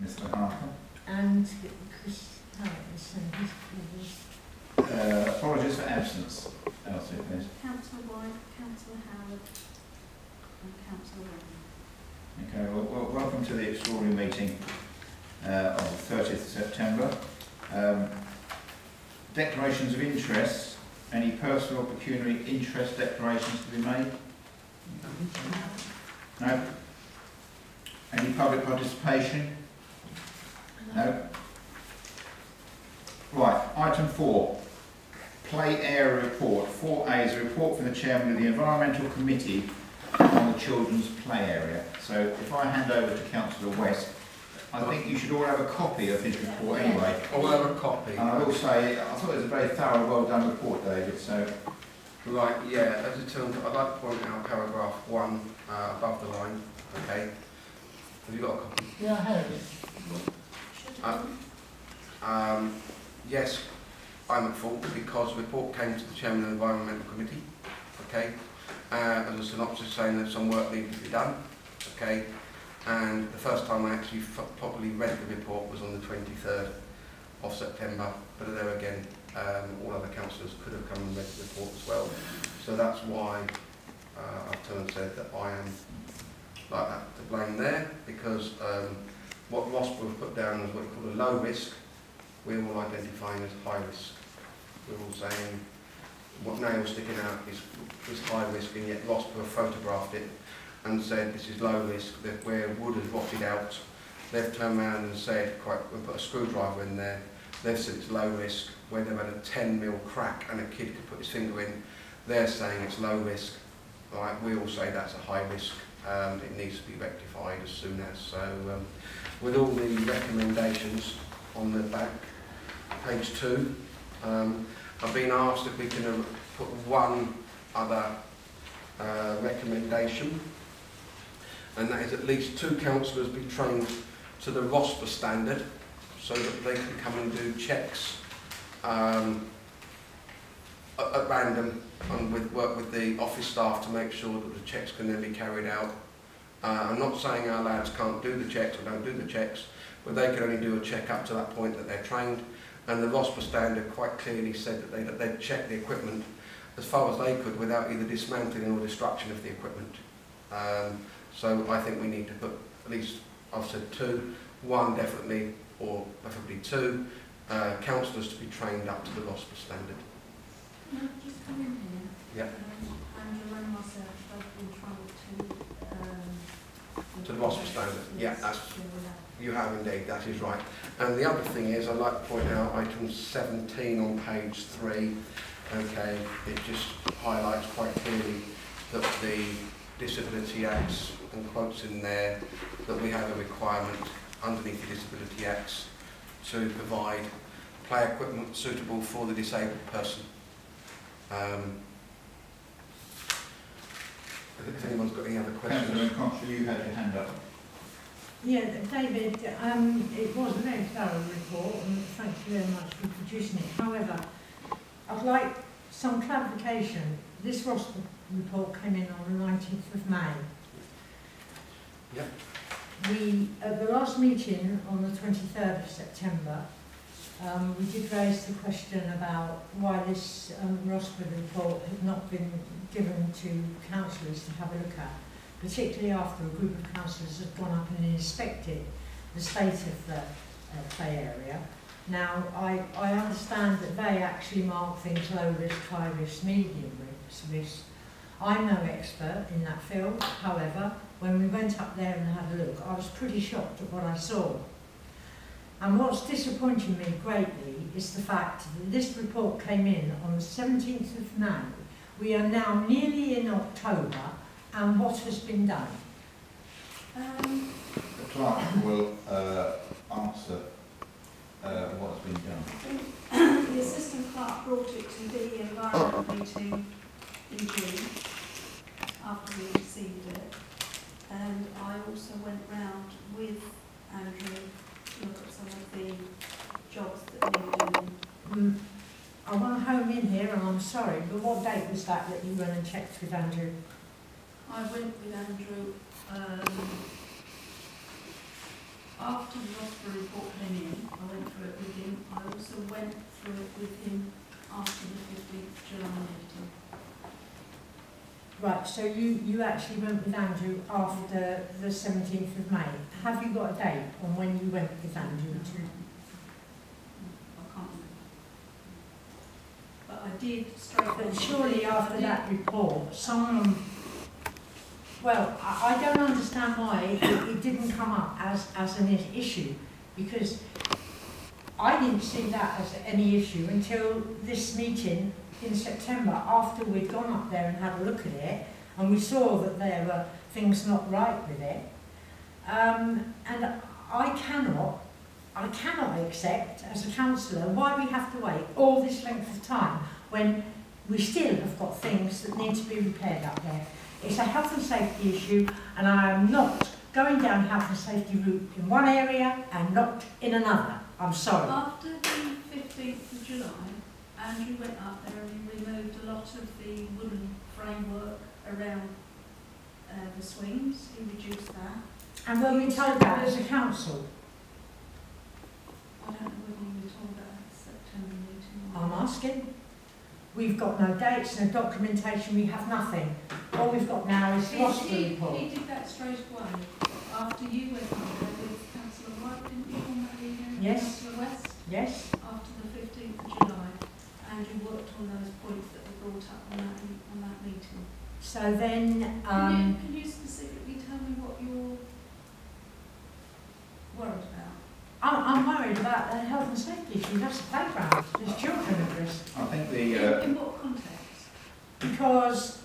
Mr. Harper. And Chris Harrison. Apologies for absence. Elsie, please. Councillor White, Councillor Howard and Councillor Redden. Okay, well, welcome to the extraordinary meeting of the 30th of September. Declarations of interest. Any personal or pecuniary interest declarations to be made? No? Any public participation? No? Right, item 4. Play area report. 4A is a report from the chairman of the Environmental Committee on the children's play area. So if I hand over to Councillor West, I think you should all have a copy of his report anyway. I will have a copy. And I will say, I thought it was a very thorough, well done report, David. So, right, yeah, as it turns out, I'd like to point out paragraph 1 above the line. Okay. Have you got a copy? Yeah, I have it. Yes, I'm at fault because the report came to the chairman of the Environmental Committee. Okay. As a synopsis saying that some work needed to be done. Okay. And the first time I actually properly read the report was on the 23rd of September, but there again, all other councillors could have come and read the report as well. So that's why I've turned and said that I am like that to blame there, because what RoSPA have put down as what you call a low risk, we're all identifying as high risk. We're all saying what nail's sticking out is high risk, and yet RoSPA have photographed it and said this is low risk, that where wood has rotted out, they've turned around and said, we'll put a screwdriver in there, they've said it's low risk, where they've had a 10mm crack and a kid could put his finger in, they're saying it's low risk. Right, we all say that's a high risk, it needs to be rectified as soon as. So with all the recommendations on the back, page 2, I've been asked if we can put one other recommendation, and that is at least 2 councillors be trained to the RoSPA standard so that they can come and do checks at random and work with the office staff to make sure that the checks can then be carried out. I'm not saying our lads can't do the checks or don't do the checks, but they can only do a check up to that point that they're trained, and the RoSPA standard quite clearly said that they'd check the equipment as far as they could without either dismantling or destruction of the equipment. So I think we need to put at least, I've said 2, 1 definitely, or preferably 2, councillors to be trained up to the RoSPA standard. Can I just come in here? Yeah. Angela and myself have been trying To the RoSPA standard. Yeah, that's, you have indeed, that is right. And the other thing is, I'd like to point out item 17 on page 3. Okay, it just highlights quite clearly that the Disability Acts, and quotes in there, that we have a requirement underneath the Disability Acts to provide play equipment suitable for the disabled person. If anyone's got any other questions. Councillor, you had your hand up. Yeah, David, it was a very thorough report, and thank you very much for producing it. However, I'd like some clarification. This RoSPA report came in on the 19th of May. Yep. At the last meeting on the 23rd of September, we did raise the question about why this RoSPA report had not been given to councillors to have a look at, particularly after a group of councillors had gone up and inspected the state of the play area. Now, I understand that they actually mark things low risk, high risk, medium risk. I'm no expert in that field. However, when we went up there and had a look, I was pretty shocked at what I saw. And what's disappointing me greatly is the fact that this report came in on the 17th of May. We are now nearly in October, and what has been done? The clerk will answer what's been done. The assistant clerk brought it to the environment meeting in June after we received it, and I also went round with Andrew to look at some of the jobs that needed doing. I want to home in here, and I'm sorry, but what date was that you went and checked with Andrew? I went with Andrew after the RoSPA report came in, I went through it with him. I also went through it with him after the 15th of July meeting. Right, so you actually went with Andrew after the 17th of May. Have you got a date on when you went with Andrew to? I can't remember. But I did straight But on. surely after that report, someone, well, I don't understand why it didn't come up as an issue, because I didn't see that as any issue until this meeting in September, after we'd gone up there and had a look at it, and we saw that there were things not right with it. And I cannot accept, as a councillor, why we have to wait all this length of time when we still have got things that need to be repaired up there. It's a health and safety issue, and I am not going down health and safety route in one area and not in another. I'm sorry. After the 15th of July, Andrew went up there and he removed a lot of the wooden framework around the swings. He reduced that. And were we told that as a council? I don't know whether you were told that at the September meeting. I'm asking. We've got no dates, no documentation, we have nothing. All we've got now is the RoSPA report. He did that straight away. After you went up there with Councillor White, didn't you, on that evening? Yes. Councillor West? Yes. After the 15th of July, Andrew worked on those points that were brought up on that meeting. So then, Can you specifically tell me what you're worried about? I'm worried about the health and safety issue. That's the playground. There's children at risk. I think the In what context? Because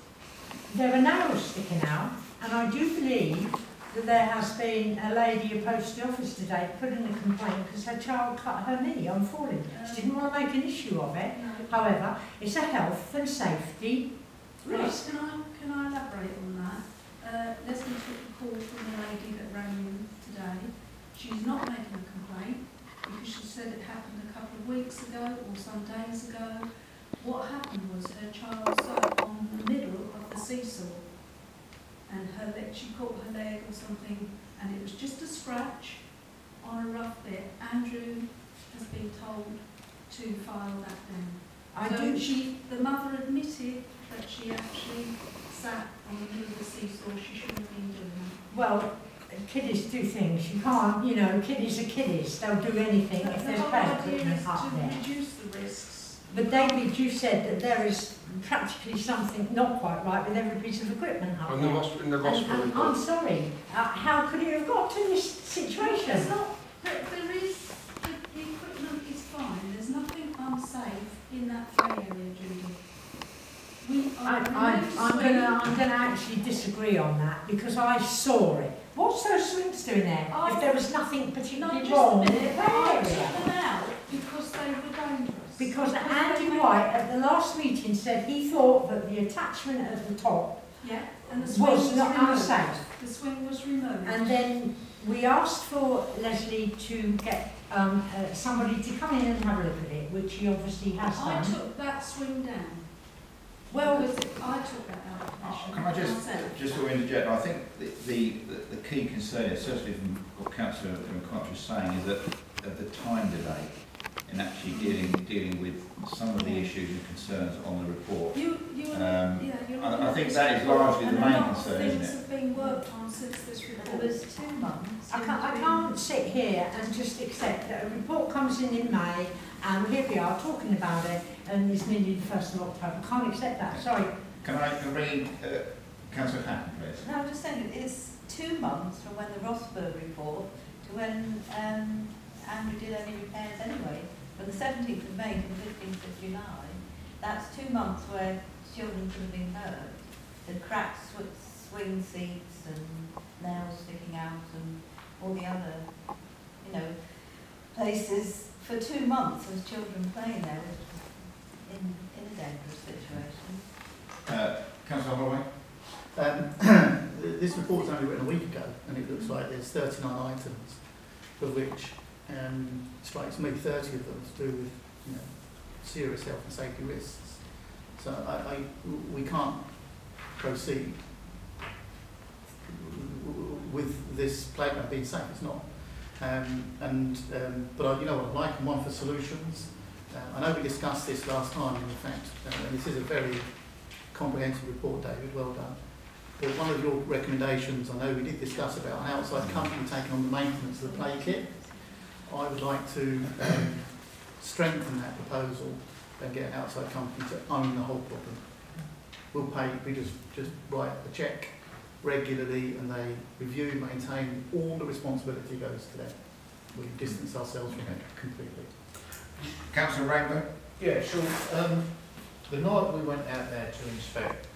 there are nails sticking out, and I do believe that there has been a lady approached the office today to put in a complaint because her child cut her knee on falling. She didn't want to make an issue of it. No. However, it's a health and safety Right, risk. can I elaborate on that? Leslie took a call from the lady that rang in today. She's not making a complaint because she said it happened a couple of weeks ago or some days ago. What happened was her child sat on the middle of the seesaw and she caught her leg or something, and it was just a scratch on a rough bit. Andrew has been told to file that down. The mother admitted that she actually sat on the middle of the seesaw. She shouldn't have been doing that. Well, kiddies do things. You can't, kiddies are kiddies. They'll do anything if there's play equipment up there. To reduce the risks. But David, you said that there is practically something not quite right with every piece of equipment up there. In the RoSPA And report. I'm sorry, how could it have got to this situation? It's not, there is, the equipment is fine. There's nothing unsafe in that play area, Judy. I'm going to actually disagree on that because I saw it. What's those swings doing there? If there was nothing particularly wrong with the play I took area. them out because they were dangerous. Because Andy White at the last meeting said he thought that the attachment at the top and the swing was not removed. unsafe. The swing was removed. And then we asked for Leslie to get somebody to come in and have a look at it, which he obviously has I done. took that swing down. Well, because I took that out of commission. can I just sort of interject? I think the key concern is, certainly from what Councillor McConaughey is saying, is that the time delay in actually dealing with some of the issues and concerns on the report. I think that is largely the main concern, isn't Things it? have been worked on since this report. There was 2 months. I can't sit here and just accept that a report comes in May and here we are talking about it and it's nearly the 1st of October. I can't accept that, sorry. Can I bring in Councillor Hatton, please? No, I'm just saying it's 2 months from when the RoSPA report to when Andrew did any repairs anyway. From the 17th of May to the 15th of July, that's 2 months where children could have been hurt. The cracked swing seats and nails sticking out and all the other, places for 2 months with children playing there in a dangerous situation. Councillor Holloway? This report was only written a week ago, and it looks like there's 39 items, of which strikes me 30 of them to do with serious health and safety risks. So we can't proceed with this playground being safe. But you know what I'd like, and one for solutions. I know we discussed this last time, in fact, and this is a very comprehensive report, David, well done. But one of your recommendations, I know we did discuss about an outside company taking on the maintenance of the play kit. I would like to strengthen that proposal and get an outside company to own the whole problem. We'll pay, we just write a cheque regularly and they review, maintain, all the responsibility goes to them. We distance ourselves from it completely. Councillor Rainbow? Yeah, sure. The night we went out there to inspect,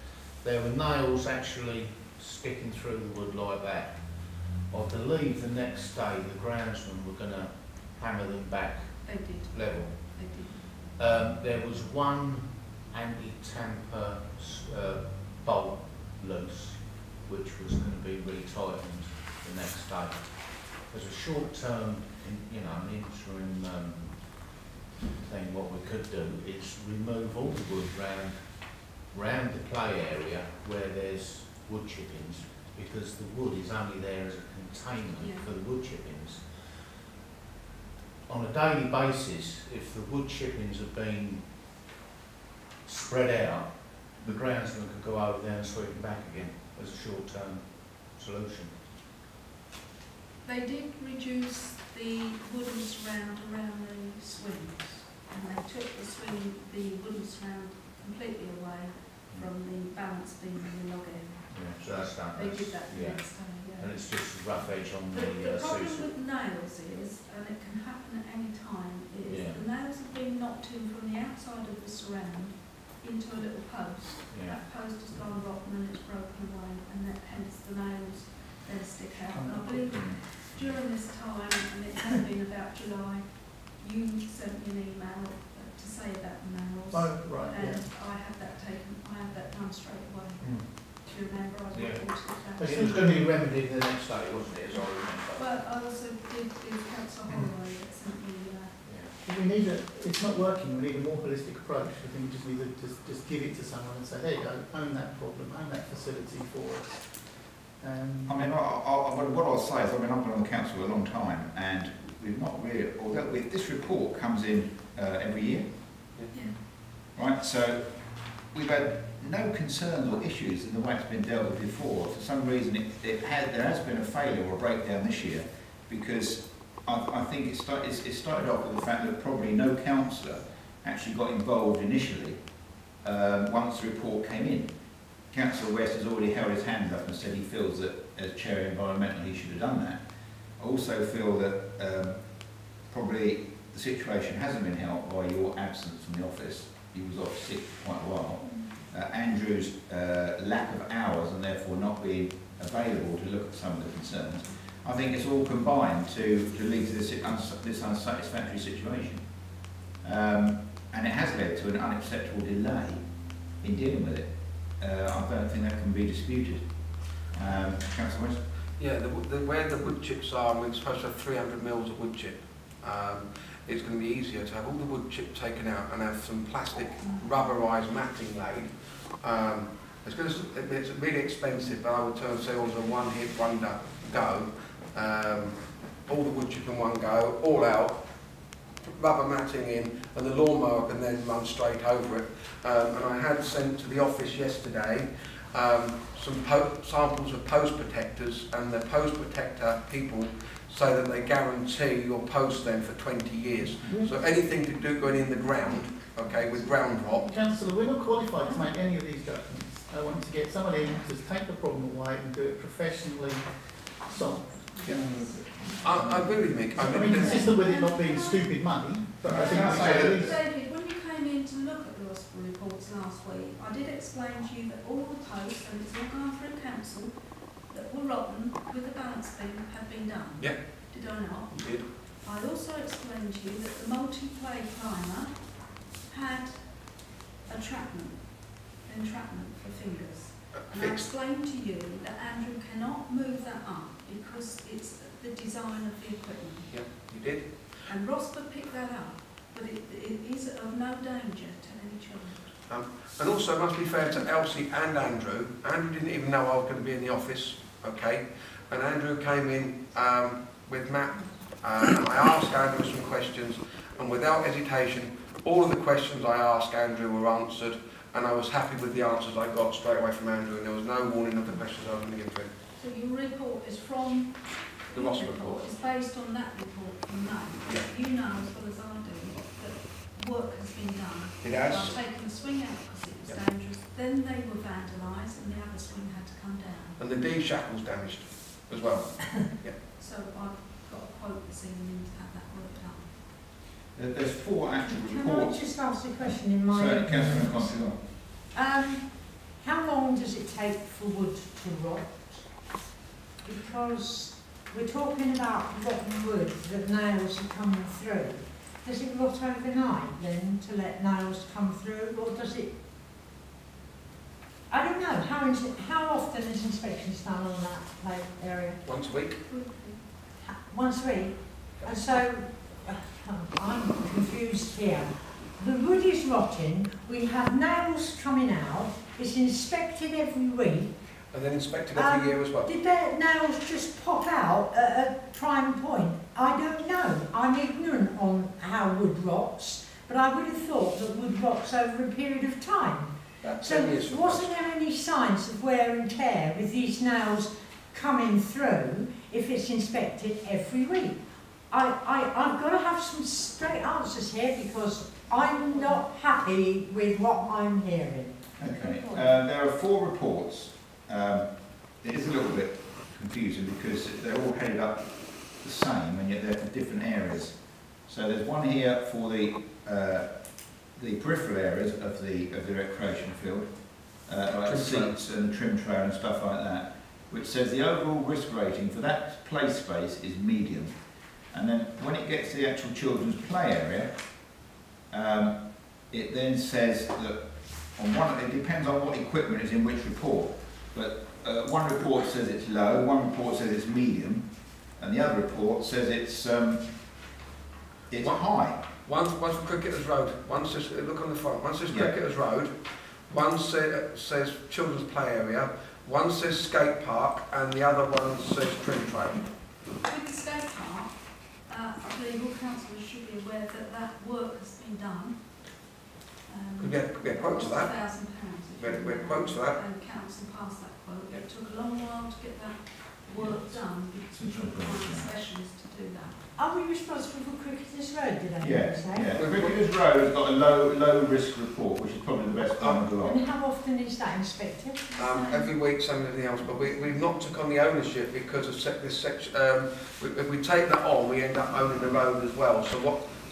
there were nails actually sticking through the wood like that. I believe the next day the groundsmen were going to hammer them back level. They did. There was one anti-tamper bolt loose, which was going to be retightened the next day. As a short-term, you know, an interim thing, what we could do is remove all the wood round the play area where there's wood chippings, because the wood is only there as a containment for the wood chippings. On a daily basis, if the wood chippings have been spread out, the groundsman could go over there and sweep them back again as a short-term solution. They did reduce the wooden surround around the swings, and they took the wooden surround completely away from the balance beam in the log area. Yeah, so that's done. They did that the yeah. next day, yeah. And it's just a rough edge on The the problem Susan. with nails is, and it can happen at any time, is Yeah. the nails have been knocked in from the outside of the surround into a little post. Yeah. That post has gone rotten and it's broken away, and that hence the nails then stick out. And I believe during this time, and it has been about July, you sent me an email to say about the nails. Oh, right, And yeah. I had that done straight away. Do you remember? I Yeah. reported that. It was going to be remedied the next day, wasn't it, as I remember? Well, I also did Council Holloway that sent me We need it's not working, we need a more holistic approach. I think we just need to just give it to someone and say, there you go, own that problem, own that facility for us. I mean, what I'll say is, I mean, I've been on the council a long time, and we've not really, although this report comes in every year, right? So we've had no concerns or issues in the way it's been dealt with before. For some reason, there has been a failure or a breakdown this year, because I think it started off with the fact that probably no councillor actually got involved initially once the report came in. Councillor West has already held his hand up and said he feels that as Chair of Environmental he should have done that. I also feel that probably the situation hasn't been helped by your absence from the office. He was off sick for quite a while. Andrew's lack of hours and therefore not being available to look at some of the concerns. I think it's all combined to lead to this unsatisfactory situation. And it has led to an unacceptable delay in dealing with it. I don't think that can be disputed. Councillor West? Yeah, where the wood chips are, we're supposed to have 300 mils of wood chip. It's going to be easier to have all the wood chip taken out and have some plastic rubberised matting laid. It's really expensive, but I would turn sales a one hit, one go. All the wood chip in one go, all out, rubber matting in, and the lawnmower can then run straight over it. And I had sent to the office yesterday some samples of post protectors, and the post protector people say that they guarantee your post then for 20 years. So anything to do going in the ground, okay, with ground rot. Councillor, we're not qualified to make any of these judgments. I want to get someone in to take the problem away and do it professionally solved. I agree with Mick. I mean, consistent with it not being stupid money, but I think David, when you came in to look at the RoSPA reports last week, I did explain to you that all the posts, and it's all gone through council, that were rotten with the balance beam had been done. Yeah. Did I not? You did. I also explained to you that the multi-play climber had entrapment for fingers. And I explained to you that Andrew cannot move that up because it's the design of the equipment. Yeah, you did. And RoSPA picked that up, but it is of no danger to any child. And also, it must be fair to Elsie and Andrew. Andrew didn't even know I was going to be in the office, okay? And Andrew came in with Matt I asked Andrew some questions, and without hesitation, all of the questions I asked Andrew were answered, and I was happy with the answers I got straight away from Andrew, and there was no warning of the questions I was going to give to him. So your report is from The RoSPA report. It's based on that report from May. Yeah. You know as well as I do that work has been done. It has. I've taken the swing out because it was Yeah. dangerous. Then they were vandalised and the other swing had to come down. And the D shackle's damaged as well. So I've got a quote this evening to have that work done. There's 4 actual Can I reports. just ask a question in my... So, Councillor Constable. How long does it take for wood to rot? Because we're talking about rotten wood that nails are coming through. Does it rot overnight then to let nails come through, or does it... I don't know, how often is inspections done on that area? Once a week. Once a week? And so, I'm confused here. The wood is rotting, we have nails coming out, it's inspected every week. And then inspected every year as well. Did their nails just pop out at a prime point? I don't know. I'm ignorant on how wood rots, but I would have thought that wood rots over a period of time. About So 10 years from wasn't there any signs of wear and tear with these nails coming through if it's inspected every week? I've got to have some straight answers here because I'm not happy with what I'm hearing. Okay, there are 4 reports. It is a little bit confusing because they're all headed up the same and yet they're for different areas. So there's one here for the peripheral areas of the recreation field, like seats and trim trail and stuff like that, which says the overall risk rating for that play space is medium. And then when it gets to the actual children's play area, it then says that it depends on what equipment is in which report. But one report says it's low, one report says it's medium, and the other report says it's high. One for Cricketers Road, one says, look on the front, one says Yeah. Cricketers Road, one says Children's Play Area, one says Skate Park, and the other one says Trim Trail. With the skate park, I believe all councillors should be aware that that work has been done. We had quotes for that. £1,000. We had quotes for that. And council passed that quote. It took a long while to get that work done because we couldn't find a specialist to do that. Are we responsible for Cricketers Road, did I Yeah, say? yeah. Cricketers Road has got a low risk report, which is probably the best one of the lot. And how often is that inspected? Every week, same as everything else, but we've not took on the ownership because of this section. If we take that on, we end up owning the road as well.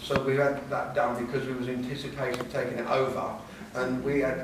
So we had that done because we was anticipating taking it over, and we had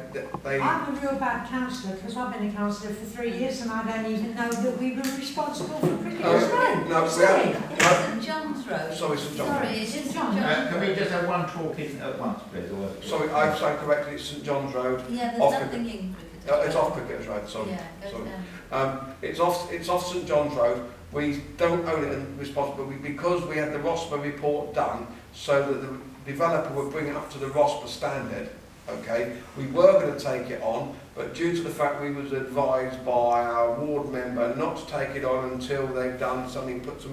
I'm a real bad councillor because I've been a councillor for 3 years and I don't even know that we were responsible for Cricketers Road. No, Sorry. St John's Road. Sorry, St John's. Sorry, it is St John's. Can we just have one talk in at once, please? Or Sorry, I've said correctly. It's St John's Road. Yeah, there's Off nothing in Cricketers. It's off Cricketers Road. Sorry. Yeah, goes Sorry. down. It's off St John's Road. We don't own it and responsible because we had the RoSPA report done, so that the developer would bring it up to the RoSPA standard. Okay, we were going to take it on, but due to the fact we was advised by our ward member not to take it on until they've done something, put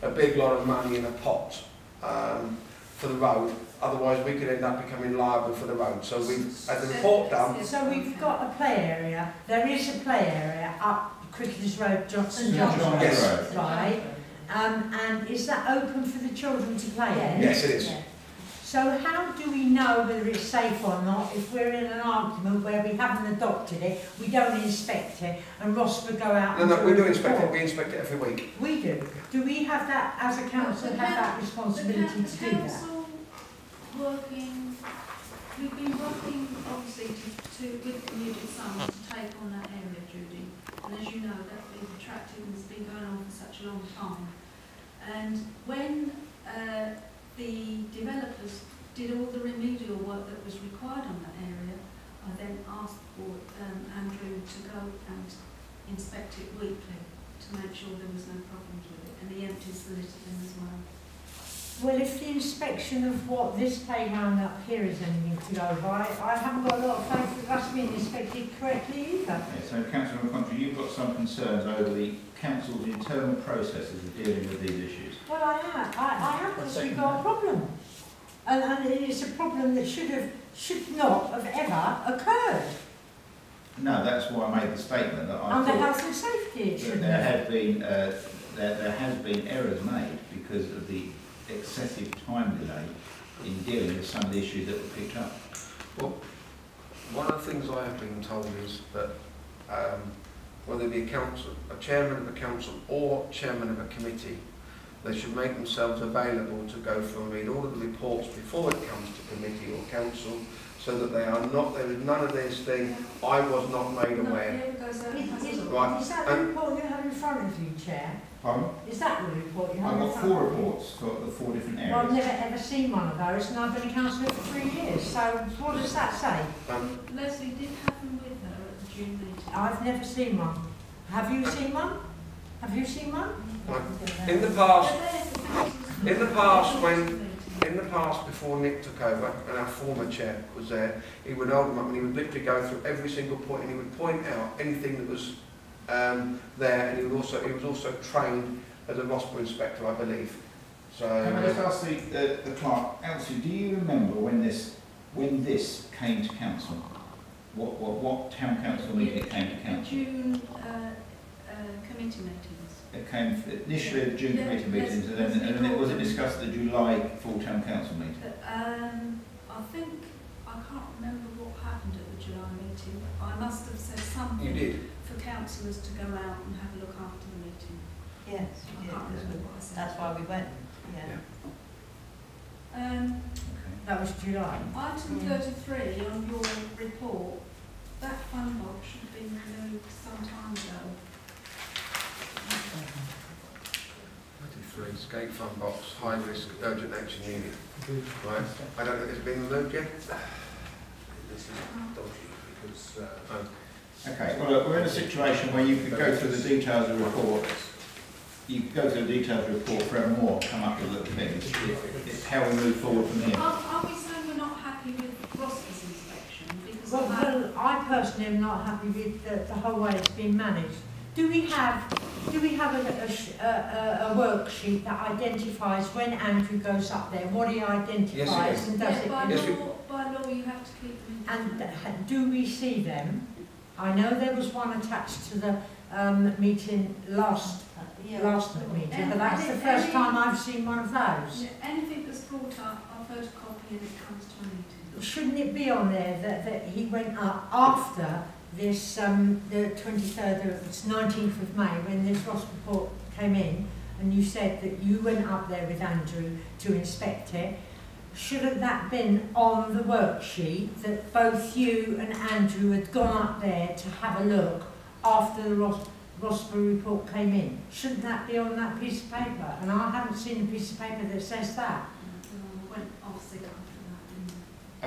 a big lot of money in a pot for the road. Otherwise, we could end up becoming liable for the road. So we've had the report done. So we've got a play area. There is a play area up Cricketers Road, St John's Road, Yes. right? And is that open for the children to play in? Yes, it is. Yeah. So how do we know whether it's safe or not if we're in an argument where we haven't adopted it, we don't inspect it, and RoSPA go out and No, we do do a inspect it. report? We inspect it every week. We do. Do we have that, as a council, have that responsibility to do The that? council we've been working obviously with the Unedited to take on that area, Judy. And as you know, that's been protracted and it's been going on for such a long time. And when the developers did all the remedial work that was required on that area, I then asked for Andrew to go and inspect it weekly to make sure there was no problems with it, and he empties the litter bin as well. Well, if the inspection of what this playground up here is anything to go by, I haven't got a lot of faith with us being inspected correctly either. Yeah, so Councillor McContrey, you've got some concerns over the council's internal processes of dealing with these issues. Well, I have because we've got a problem. And it's a problem that should not have ever occurred. No, that's why I made the statement that I Under thought health and safety, it that should there have. had been there has been errors made because of the excessive time delay in dealing with some of the issues that were picked up. Well, one of the things I have been told is that whether it be a chairman of a council or chairman of a committee, they should make themselves available to go through and read all of the reports before it comes to committee or council, so that there is none of this thing, I was not made aware. Right. Is that the report you have in front of you, Chair? Pardon? Is that the report you have I've in got front 4 of you? reports for the 4 different Well, I've areas. never ever seen one of those, and I've been a councillor for 3 years, so what does that say? Leslie did have them with her at the June meeting. I've never seen one. Have you seen one? Have you seen one? In the past, before Nick took over and our former chair was there, he would hold them up and he would literally go through every single point and he would point out anything that was there, and he was also trained as a RoSPA inspector, I believe. So. Can I just ask the clerk, Elsie, do you remember when this came to council? What town council meeting it came to council? June committee meetings. It came initially at the June committee meetings, and then it was discussed at the July full town council meeting. I think, I can't remember what happened at the July meeting, but I must have said something You did. for councillors to go out and have a look after the meeting. Yes, I you did. can't remember what I said. That's why we went, yeah. Okay. That was July. Item 33 on your report, that fund box should have been removed some time ago. 23, escape fund box, high risk, urgent action unit. Right. I don't know, has it been removed yet? This is dodgy because Okay, well look, we're in a situation where you could go through the details of the report. You could go through the details of the report forevermore, come up with little things. It's how we move forward from here. Are we saying we're not happy with RoSPA's inspection? Because Well, I personally am not happy with the whole way it's been managed. Do we have a worksheet that identifies when Andrew goes up there, what he identifies and does it? by Yes, law you have to keep them in. And do we see them? I know there was one attached to the meeting last meeting, but that's the first time I've seen one of those. Yeah, anything that's brought up, I'll photocopy and it comes to a meeting. Shouldn't it be on there that he went up after this, the 23rd of, it's 19th of May, when this RoSPA report came in, and you said that you went up there with Andrew to inspect it? Shouldn't that been on the worksheet that both you and Andrew had gone up there to have a look after the RoSPA report came in? Shouldn't that be on that piece of paper? And I haven't seen a piece of paper that says that. Went off sick after that, didn't I?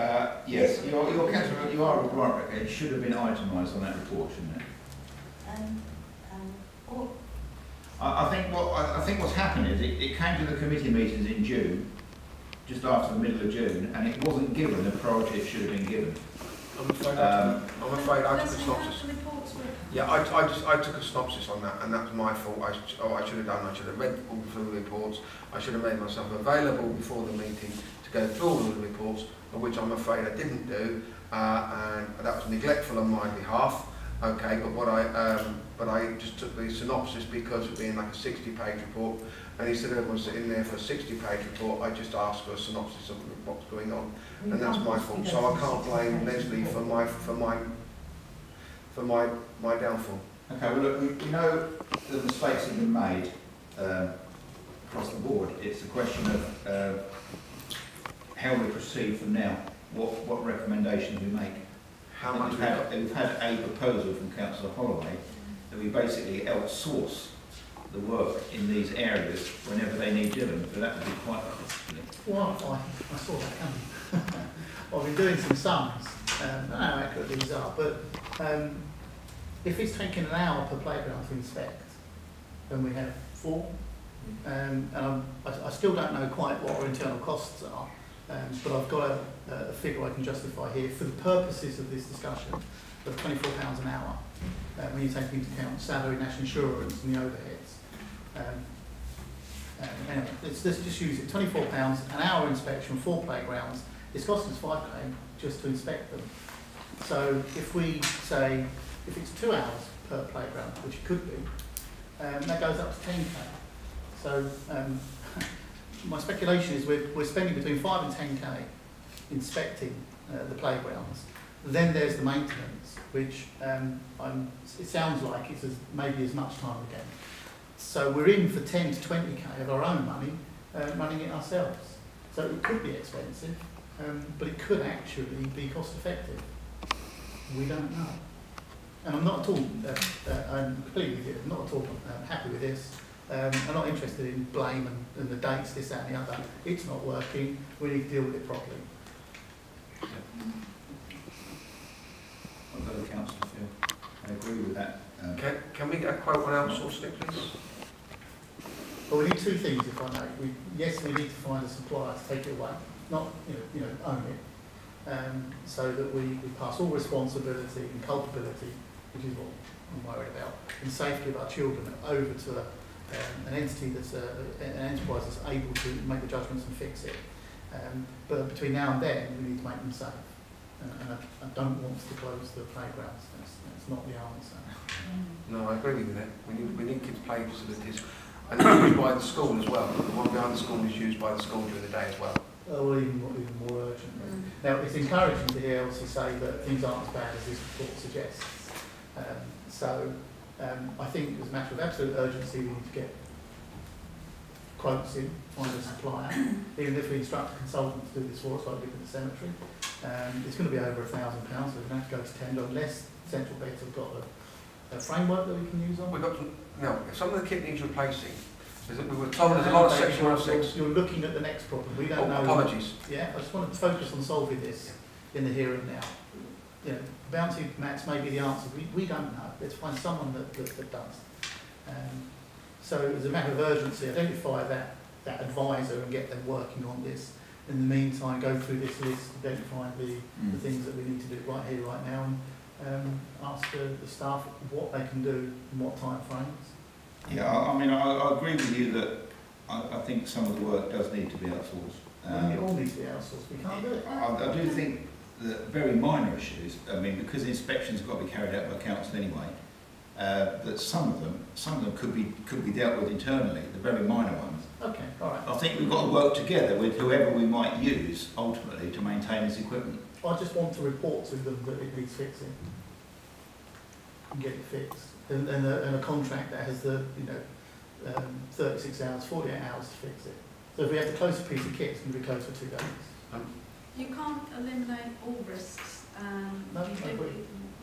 Yes, your councillor, you are right. It should have been itemised on that report, shouldn't it? Or I think what's happened is it came to the committee meetings in June, just after the middle of June, and it wasn't given the priority it should have been given. I'm afraid I took a synopsis. Yeah, I took a synopsis on that, and that's my fault. I should have done. I should have read all through the reports. I should have made myself available before the meeting to go through all of the reports, which I'm afraid I didn't do, and that was neglectful on my behalf. Okay, but I just took the synopsis because of being like a 60-page report, and instead of everyone sitting there for a 60-page report, I just asked for a synopsis of what's going on, and that's my fault. So I can't blame Leslie for my downfall. Okay, well look, we know the mistakes have been made across the board. It's a question of how we proceed from now. What recommendations we make. How much we've had a proposal from Councillor Holloway that we basically outsource the work in these areas whenever they need doing, but that would be quite costly. Well, I saw that coming. I've been doing some sums, I don't know how accurate these are, but if it's taking an hour per playground to inspect, then we have 4 And I still don't know quite what our internal costs are, but I've got a figure I can justify here for the purposes of this discussion of £24 an hour, when you take into account salary, national insurance and the overheads. Anyway, let's just use it. £24 an hour inspection, 4 playgrounds. It's costing us 5k just to inspect them. So if we say, if it's 2 hours per playground, which it could be, that goes up to 10k. So my speculation is we're spending between 5 and 10k inspecting the playgrounds. Then there's the maintenance, which it sounds like it's maybe as much time again. So we're in for 10 to 20k of our own money running it ourselves. So it could be expensive, but it could actually be cost effective. We don't know. And I'm not at all, I'm completely with you, I'm not at all happy with this. I'm not interested in blame and the dates, this, that and the other. It's not working, we need to deal with it properly. I'll go to Councillor Phil. I agree with that. Can we get a quote on outsourcing it, please? Well, we need 2 things, if I may. Yes, we need to find a supplier to take it away, not own it, so that we pass all responsibility and culpability, which is what I'm worried about, and safety of our children over to an entity that's an enterprise that's able to make the judgments and fix it. But between now and then, we need to make them safe. And I don't want to close the playgrounds. That's not the answer. No, I agree with you there. We need kids' play facilities. And it's used by the school as well. The one behind the school is used by the school during the day as well. Or even more urgently. Now, it's encouraging to hear Elsie say that things aren't as bad as this report suggests. I think as a matter of absolute urgency, we need to get quotes in, find a supplier. Even if we instruct a consultant to do this for us, like we did with the cemetery, it's going to be over £1,000, so we're going to have to go to tender unless Central Beds have got a framework that we can use on. We've got to, no, some of the kit needs replacing. We were told there's a lot of Section 106. You're looking at the next problem. We don't know. Apologies. Yeah, I just want to focus on solving this in the here and now. You know, bounty mats may be the answer. We don't know. Let's find someone that does. So as a matter of urgency, identify that advisor and get them working on this. In the meantime, go through this list, identify the things that we need to do right here, right now, and ask the staff what they can do in what time frames. Yeah, I mean, I agree with you that I think some of the work does need to be outsourced. It all needs to be outsourced. We can't do it. I do think that very minor issues, I mean, because inspections have got to be carried out by council anyway, that some of them could be dealt with internally, the very minor ones. Okay, all right. I think we've got to work together with whoever we might use ultimately to maintain this equipment. I just want to report to them that it needs fixing and get it fixed, and a contract that has the 36 hours, 48 hours to fix it. So if we have to close a piece of kit, it's going to be closed for 2 days. You can't eliminate all risks. No,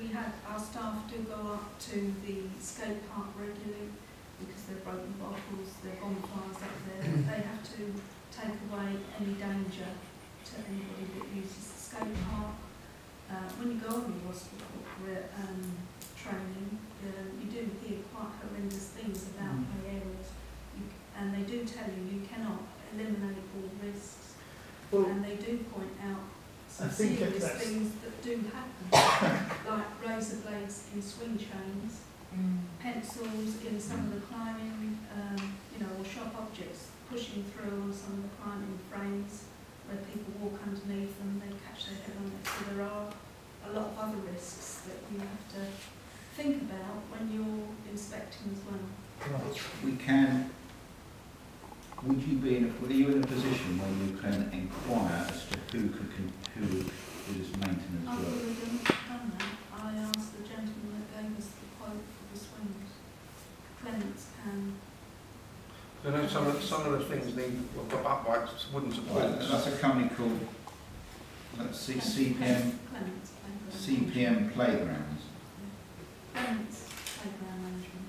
we had our staff do go up to the skate park regularly because there are broken bottles, there are bonfires up there. They have to take away any danger to anybody that uses the skate park. When you go on the hospital training, you do hear quite horrendous things about play areas, and they do tell you cannot eliminate all risks, and they do point out some serious things that do happen, like razor blades in swing chains, pencils in some of the climbing, or sharp objects pushing through on some of the climbing frames where people walk underneath them, they catch their head on it. So there are a lot of other risks that you have to think about when you're inspecting as well. Right. Would you be are you in a position where you can inquire as to who does maintenance I've work? already done that. I asked the gentleman that gave us the quote for the swings. Clements can. So I know some of the things need uprights, wooden supports. Right, that's a company called CPM Playgrounds. Clements Playground Management.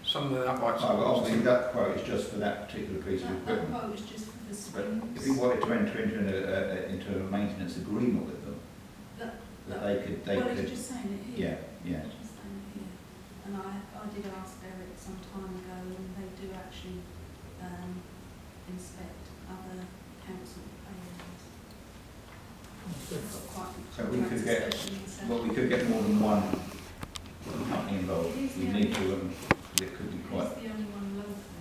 Some of the uprights. Well, obviously that quote is just for that particular piece of That equipment. quote was just for the But swings. if you wanted to enter into a maintenance agreement with them, that they could. Well, it's just saying it here. Yeah. It's just saying it here. and I did ask Eric some time ago, and they do actually inspect other council areas. So we could get, well, we could get more than one company involved. We need to, because it could be quite. It's the only one locally.